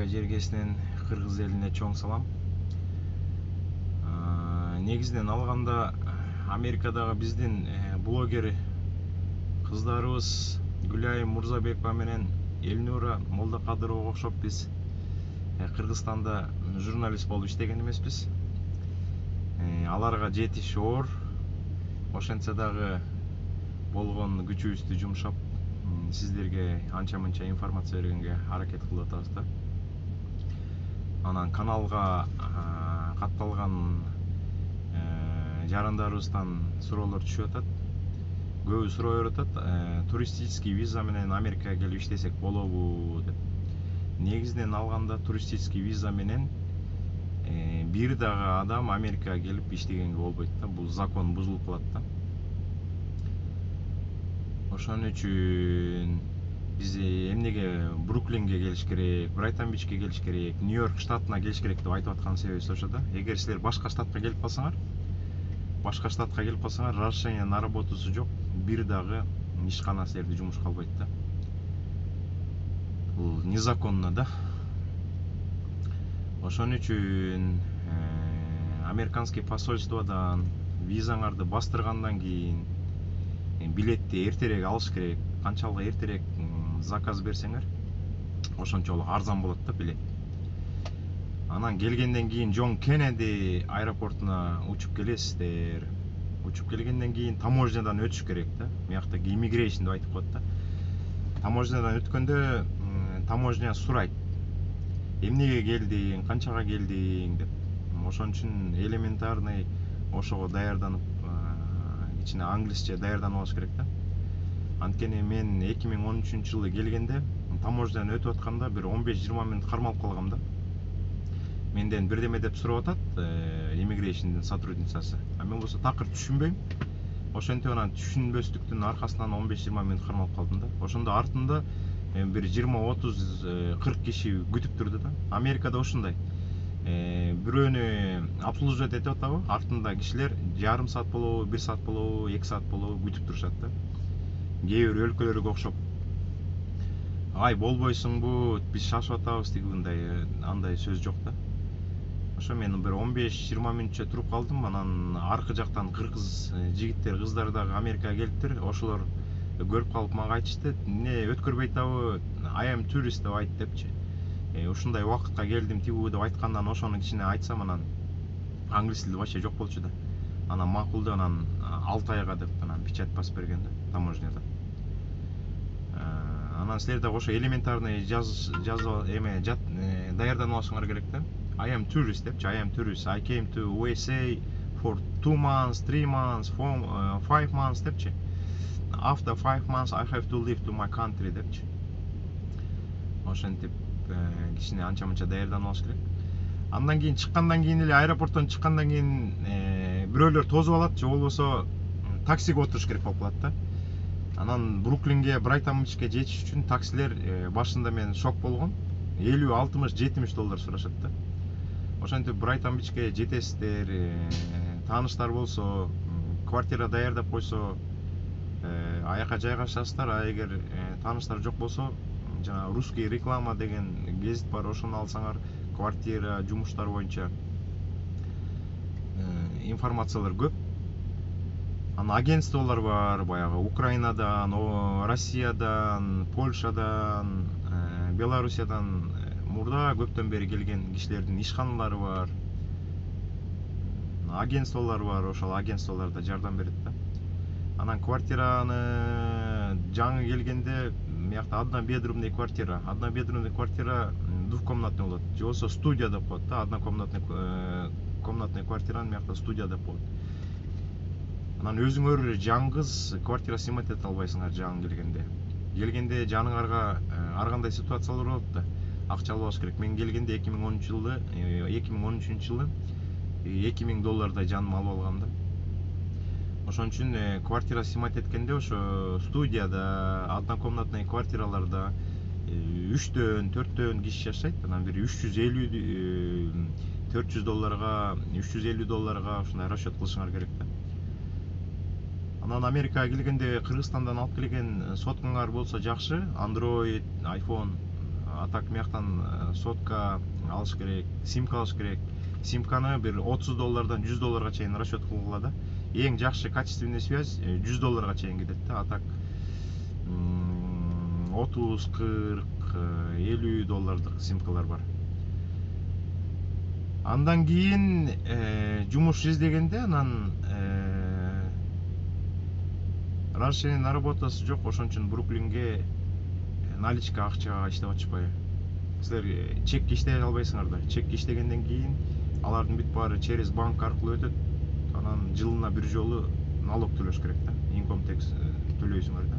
Америка жергесинен Кыргыз элине чоң салам. Негизинен алганда Америкадагы биздин блогер кыздарыбыз Гүлайым Мурзабекова менен Элнура Молдокадырова окшоп биз Кыргызстанда журналист болуп иштеген эмеспиз. Аларга жетиш оор. Ошентсе дагы болгон күчүбүздү жумшап сиздерге анча-мынча информация бергенге аракет кылып атабыз да. Анан каналга катталган жарандарыбыздан суроолор түшүп атат. Көбү суроо берип атат, туристический виза менен Америкага келип иштесек болобу деп. Негизинен алганда туристический виза менен бир дагы адам Америкага келип иштегенге болбойт да. Бул закон бузулуп калат да. Ошон үчүн биз эмнеге Бруклинге келиш керек, Брайтон-Бичке келиш керек, Нью-Йорк штатына келиш керек деп айтып аткан себебибиз ошо да. Эгер силер башка штатка келип калсаңар, разрешение на работусу жок, бир дагы ишкана силерди жумушка албайт да. Бул незаконно да. Ошон үчүн американский посольстводан визаңарды бастыргандан кийин билетти эртерээк алыш керек. Канчалык эртерээк заказ берсеңер, ошончолук арзан болот да билет. Анан келгенден кийин Джон Кеннеди аэропортуна учуп келесиздер. Учуп келгенден кийин таможнядан өтүш керек да. Мыяктагы immigration деп айтып коет да. Таможнядан өткөндө таможня сурайт: эмнеге келдиң, канчага келдиң деп. Ошон үчүн элементарный ошого даярданып, кичине англисче даярданып алыш керек да. Анткени мен 2013-жылы келгенде таможнядан өтүп атканда бир 15-20 мүнөт кармалып калгам да. Менден бирдеме деп сурап атат иммигрейшндин сотрудницасы. Мен болсо такыр түшүнбөйм. Ошентип анан түшүнбөстүктүн аркасынан 15-20 мүнөт кармалып калдым да. Ошондо артында бир 20-30-40 киши күтүп турду да. Америкада ошондой. Бирөөнү обслуживать этип атабы, артында кишилер жарым саат болобу, 1 саат болобу, 2 саат болобу күтүп турушат да. Кээ бир өлкөлөргө окшоп, ай болбойсуңбу, биз шашып атабыз дегендей андай сөз жок да. Ошо мен бир 15-20 мүнөтчө туруп калдым. Анан аркы жактан кыргыз жигиттер, кыздар дагы Америкага келиптир. Ошолор көрүп калып мага айтышты: "Эмне өткөрбөй атабы? I am tourist" деп айт депчи. Ушундай убакытка келдим тигүү деп айткандан ошону кичине айтсам, анан англис тили вообще жок болчу да. Анан макул деп, анан 6 айга деп анан печать басып берген да таможняда. Анан силер да ошо элементарный даярданып алышыңар керек да. I am tourist депчи. I am tourist. I came to USA for 2 months, 3 months, 5 months депчи. After 5 months I have to leave to my country депчи. Ошентип кичине анча-мынча даярданып алыш керек. Андан кийин чыккандан кийин эле, аэропорттон чыккандан кийин бирөөлөр тосуп алат, же болбосо таксиге отуруш керек болуп калат да. Анан Бруклинге, Брайтон-Бичке жетиш үчүн таксилер башында мен шок болгом. 50, 60, 70 доллар сурашат да. Ошентип Брайтон-Бичке жетесиздер, тааныштар болсо, квартира даярдап койсо, аяка жайгашасыздар. А эгер тааныштар жок болсо, жана русский реклама деген гезит бар, ошону алсаңар, квартира, жумуштар боюнча информациялар көп. Анан агентстволор бар, баягы Украинадан, Россиядан, Польшадан, Белоруссиядан мурда көптөн бери келген кишилердин ишканалары бар, агентстволор бар. Ошол агентстволорда жардам берет да. Анан квартираны жаңы келгенде мыякта однобедрумный квартира, двухкомнатный болот, же болбосо студия деп коет да. Однокомнатный квартираны мыякта студия деп коет. Анан өзүңөр жаңгыз квартира снимать эте албайсыңар жаңы келгенде жаныңарга ар кандай ситуациялар болот да. Акча албаш керек. Мен келгенде 2013-жылы 2000 доллардай жаным алып алгам да. Ошон үчүн квартира снимать эткенде ошо студияда, однокомнатный квартираларда 3-төн 4төн киши жашайт. Анан бир 400 долларга, 350 долларга ушундай расчет кылышыңар керек да. Анан Америкага келгенде Кыргызстандан алып келген соткаңар болсо жакшы, Android, iPhone атак мияктан сотка алыш керек, симка алыш керек. Симканы бир $30 $100 чейин расчет кылгыла да. Эң жакшы качественный связь $100 чейин кетет да. Атак 30, 40, $50 симкалар бар. Андан кийин жумуш издегенде анан разрешение на работасы жок, ошон үчүн Бруклинге наличка акчага иштеп атышпайбы. Силер чек иштей албайсыңар да. Чек иштегенден кийин алардын бүт баары через банк аркылуу өтөт. Анан жылына бир жолу налог төлөш керек да. Income tax төлөйсүңөр да.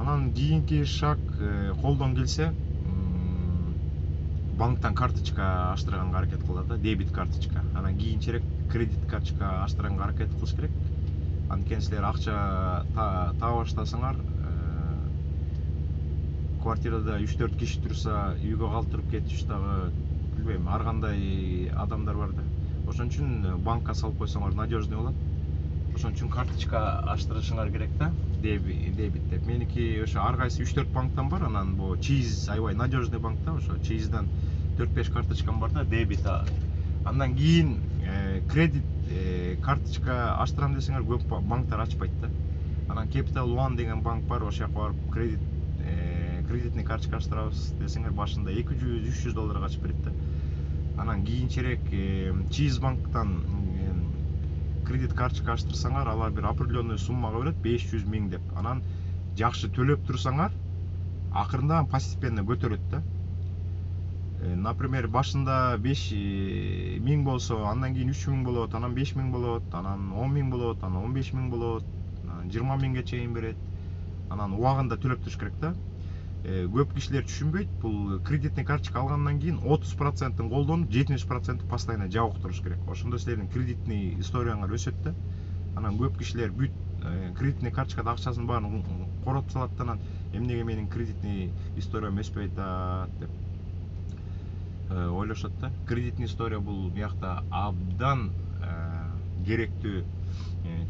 Анан кийинки шаг колдон келсе банктан карточка аштырганга аракет кылат да, дебит карточка. Анан кийинчерээк кредит карточка аштырганга аракет кылыш керек. Анткени силер акча таба баштасаңар, квартирада 3-4 киши турса, үйгө калтырып кетиш дагы билбейм, ар кандай адамдар бар да. Ошон үчүн банкка салып койсоңор надежный болот. Ошон үчүн карточка аштырышыңар керек да, дебит деп. Меники ошо ар кайсы 3-4 банктан бар, анан бу Чиз аябай надежный банк да, ошо Чиздан 4-5 карточкам бар да, дебит. Андан кийин кредит карточка аштырам десеңер көп банктар ачпайт да. Анан Capital One деген банк бар, ошол жака барып кредитный карточка аштырабыз десеңер башында $200-300 ачып берет да. Анан кийинчерээк Чиз банктан кредит карточка аштырсаңар, алар бир определенный суммага берет, 500 000 деп. Анан жакшы төлөп турсаңар, акырында постепенно көтөрөт да. Например, башында 5 000 болсо, андан кийин 3 000 болот, анан 5 000 болот, анан 10 000 болот, анан 15 000 болот, 20 000ге чейин берет. Анан убагында төлөп туруш керек да. Көп кишилер түшүнбөйт, бул кредитный карточка алгандан кийин 30%-ын колдонуп, 70%-ын постоянно жабык туруш керек. Ошондо силердин кредитный историяңар өсөт да. Анан көп кишилер бүт кредитный карточкада акчасын баарын коротуп салат да, анан эмнеге менин кредитный историям өспөй атат деп ойлошот да. Кредитный история бул биякта абдан керектүү,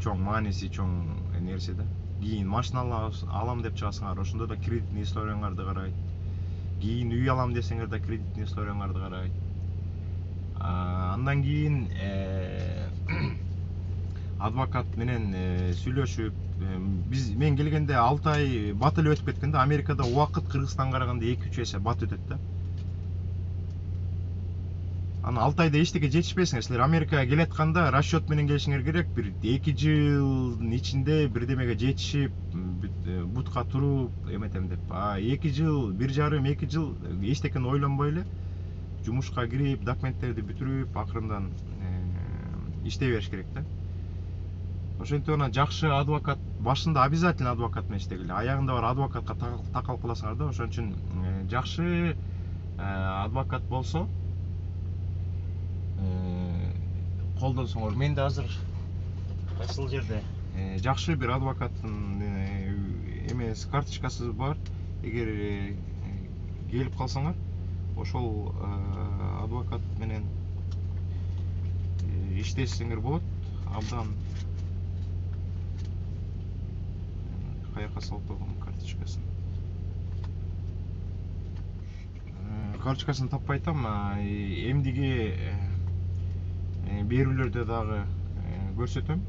чоң мааниси чоң нерсе да. Кийин машина алам деп чыгасыңар, ошондо да кредитный историяңарды карайт. Кийин үй алам десеңер да кредитный историяңарды карайт. Андан кийин адвокат менен сүйлөшүп, мен келгенде 6 ай бат эле өтүп кеткен да. Америкада убакыт Кыргызстанга караганда 2-3 эсе бат өтөт да. Анан 6 айда эчтеке жетишпейсиңер. Силер Америкага келатканда расчет менен келишиңер керек. Бир 2 жылдын ичинде бирдемеге жетишип, бутка туруп эметем деп. 2 жыл, 1,5-2 жыл эчтекени ойлонбой эле жумушка кирип, документтерди бүтүрүп, акырындан иштей бериш керек да. Ошентип анан жакшы адвокат, башында обязательно адвокат менен иштегиле. Аягында бар адвокатка такалып каласыңар да. Ошон үчүн жакшы адвокат болсо колдонсоңор. Менде азыр кайсыл жерде жакшы бир адвокаттын эмес карточкасы бар. Эгер келип калсаңар, ошол адвокат менен иштесеңер болот. Абдан каяка салып койгон карточкасын. Карточкасын таппай атам, эмдиги берүүлөрдө дагы көрсөтөм.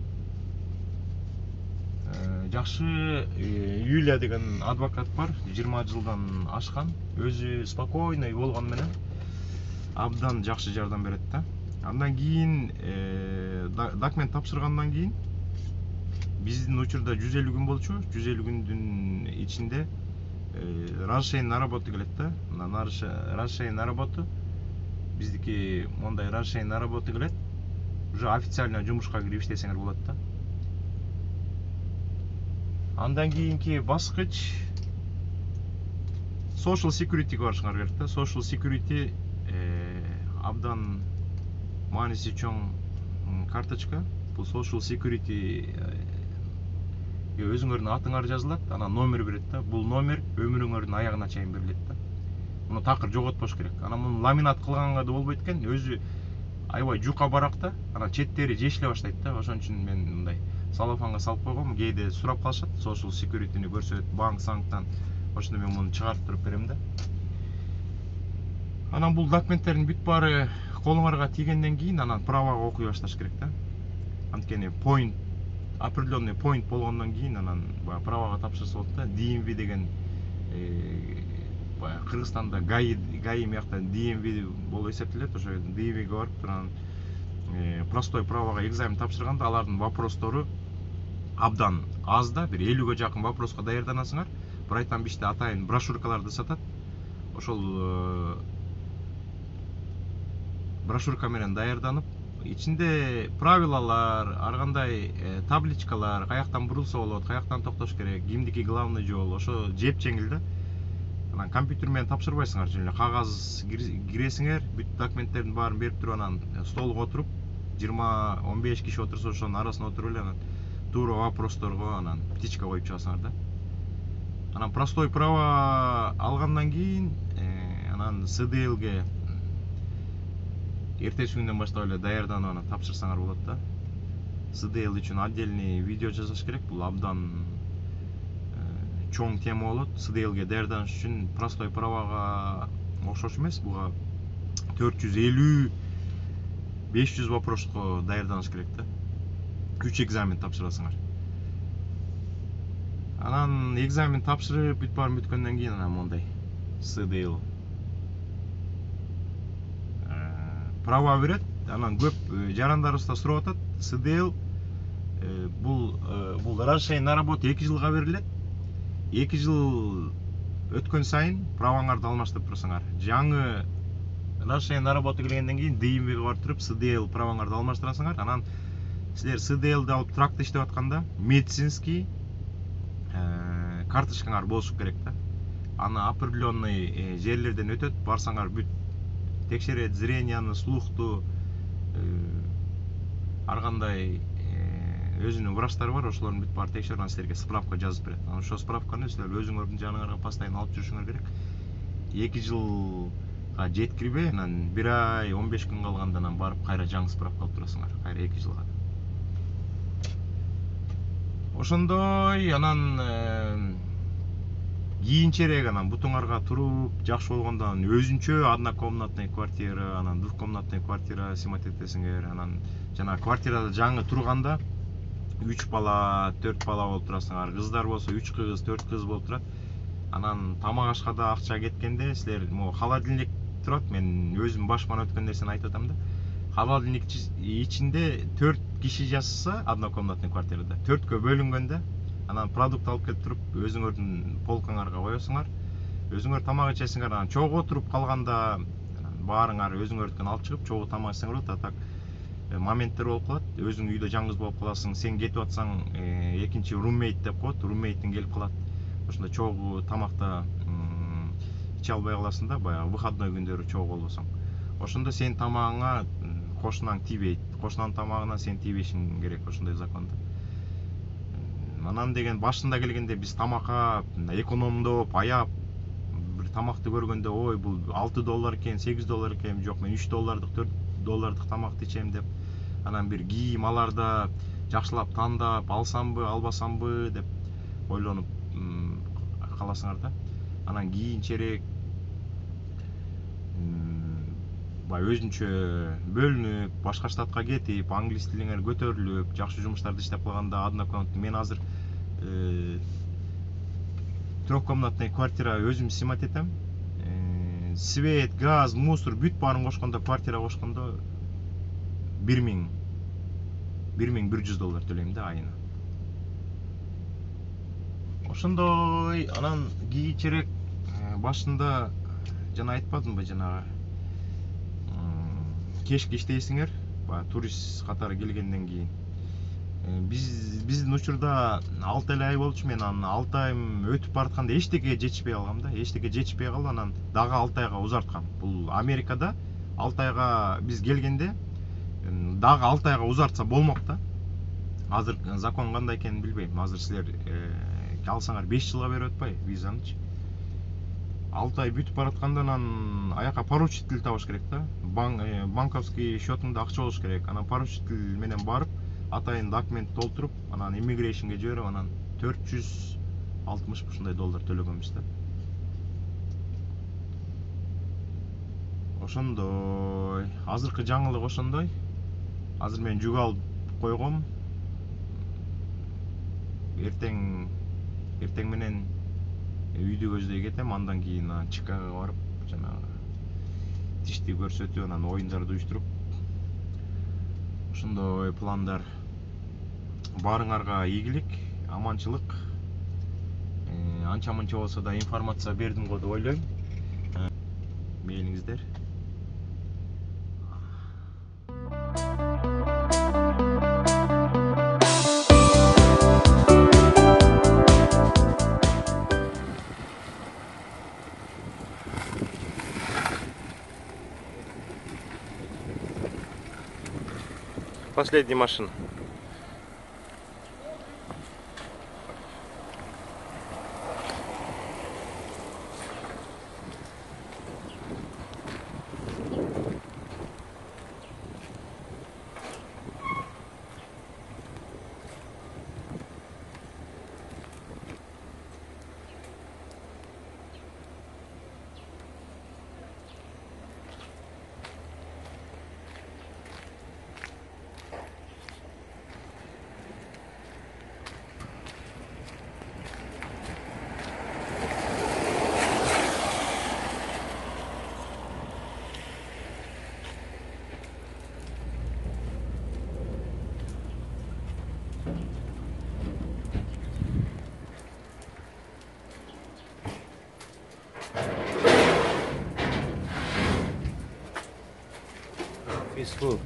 Жакшы Юлия деген адвокат бар, 20 жылдан ашкан, өзү спокойный болгон менен абдан жакшы жардам берет да. Андан кийин документ тапшыргандан кийин биздин учурда 150 күн болчу. 150 күндүн ичинде разрешение на работу келет да. Разрешение на работу биздики мондай разрешение на работу келет. Уже официально жумушка кирип иштесеңер болот да. Андан кийинки баскыч Social Security'ге барышыңар керек да. Social Security абдан мааниси чоң карточка. Бул Social Security өзүңөрдүн атыңар жазылат, анан номер берет да. Бул номер өмүрүңөрдүн аягына чейин берилет да. Муну такыр жоготпош керек. Анан муну ламинат кылганга да болбойт экен, өзү аябай жука барак да. Анан четтери жешиле баштайт да. Ошон үчүн мен мындай салофанга салып койгом. Кээде сурап калышат, Social Security'ни көрсөт, банк-санктан Ошондо мен муну чыгарып туруп берем да. Анан бул документтердин бүт баары колуңарга тийгенден кийин анан правага окуй башташ керек да. Анткени point, определенный point болгондон кийин анан баягы правага тапшырса болот да. DMV деген баягы Кыргызстанда ГАИ миякта DMV болуп эсептелет. Ошо DMVге барып туран простой правага экзамен тапшырганда алардын вопростору абдан аз да, бир 50-ге жакын вопроска даярданасыңар. Брайтан биште атайын брошюркаларды сатат. Ошол брошюрка менен даярданып, ичинде правилалар, ар кандай табличкалар, каяктан бурулса болот, каяктан токтош керек, кимдики главный жол, ошо жеп жеңил да. Анан компьютер менен тапшырбайсыңар, жөн эле кагаз киресиңер, бүт документтердин баарын берип туруп, анан столго отуруп, 20-15 киши отурса ошонун арасына отуруп эле анан туура вопросторго анан птичка коюп чыгасыңар да. Анан простой право алгандан кийин анан СДЛге эртеси күндөн баштап эле даярданып анан тапшырсаңар болот да. СДЛ үчүн отдельный видео жасаш керек. Бул абдан чоң тема болот. СДЛге даярданыш үчүн простой правага окшош эмес. Буга 450-500 вопроско даярданыш керек да. 3 экзамен тапшырасыңар. Анан экзамен тапшырып бүт баарын бүткөндөн кийин анан мондай СДЛ права берет. Анан көп жарандарыбыз да сурап атат. СДЛ бул разрешение на работу 2 жылга берилет. 2 жыл өткөн сайын праваңарды алмаштырып турсаңар. Жаңы разрешение на работу келгенден кийин DMVге барып туруп СДЛ праваңарды алмаштырасыңар. Анан силер СДЛди алып тракта иштеп атканда медицинский карточкаңар болушу керек да. Аны определенный жерлерден өтөт, барсаңар бүт текшерет, зренияны, слухту, ар кандай өзүнүн врачтары бар, ошолордун бүт баарын текшерип анан силерге справка жазып берет. Анан ошол справканы силер өзүңөрдүн жаныңарга постоянно алып жүрүшүңөр керек. 2 жылга жеткирбей, анан 1 ай 15 күн калганда анан барып кайра жаңы справка алып турасыңар, кайра 2 жылга. Ошондой анан кийинчерээк анан бутуңарга туруп жакшы болгондо өзүнчө однокомнатный квартира, анан двухкомнатный квартира снимать этесиңер. Анан жана квартирада жаңы турганда 3 бала, 4 бала болуп турасыңар. Кыздар болсо 3 кыз, 4 кыз болуп турат. Анан тамак ашка да акча кеткенде силер холодильник турат. Мен өзүм башыман өткөн нерсени айтып атам да. Холодильник ичинде 4 киши жашаса однокомнатный квартирада 4кө бөлүнгөндө анан продукт алып келип туруп өзүңөрдүн полкаңарга коесуңар. Өзүңөр тамак ичесиңер, анан чогуу отуруп калганда баарыңар өзүңөрдүкүн алып чыгып чогуу тамак ичсеңер болот. Так моменттер болуп калат. Өзүң үйдө жаңгыз болуп каласың, сен кетип атсаң, экинчи руммейт деп коет, руммейтиң келип калат. Ошондо чогуу тамакта иче албай каласың да, баягы выходной күндөрү чогуу болбосоң. Ошондо сен тамагыңа кошунаң тийбейт, кошунанын тамагына сен тийбешиң керек, ошондой законда. Анан деген башында келгенде биз тамакка экономдоп, аяп, бир тамакты көргөндө, ой, бул $6 экен, $8 экен, жок, мен $3, $4 тамакты ичем деп, анан бир кийим аларда жакшылап тандап, алсамбы, албасамбы деп ойлонуп каласыңар да. Анан кийинчерээк өзүнчө бөлүнүп, башка штатка кетип, англис тилиңер көтөрүлүп, жакшы жумуштарды иштеп калганда однокомнатный, мен азыр трехкомнатный квартира өзүм снимать этем. Свет, газ, мусор бүт баарын кошкондо, квартира кошкондо $1100 төлөйм да айына. Ошондой анан кийинчерээк башында жана айтпадымбы, жанагы кешке иштейсиңер, турист катары келгенден кийин. Биздин учурда 6 ай болчу, мен анан 6 айым өтүп баратканда эчтеке жетишпей калгам да, эчтеке жетишпей калып, анан дагы 6 айга узарткам. Бул Америкада 6 айга биз келгенде дагы 6 айга узартса болмок да. Азыр закон кандай экенин билбейм. Азыр силер алсаңар 5 жылга берип атпайбы визанычы. 6 ай бүтүп баратканда анан аяка поручитель табыш керек да. Банковский счетуңда акча болуш керек. Анан поручитель менен барып, атайын документ толтуруп, анан иммигрейшнге жиберип, анан $460 ушундай төлөгөнбүз да. ошондой. Азыркы жаңылык ошондой. Азыр мен жүк алып койгом. Эртең менен үйдү көздөй кетем, андан кийин Чикагого барып, жанагы тишти көрсөтүп, анан оюндарды уюштуруп, ошондой пландар. Баарыңарга ийгилик, аманчылык. Анча-мынча болсо да информация бердим го деп ойлойм. Мейлиңиздер. Последняя машина. Peaceful.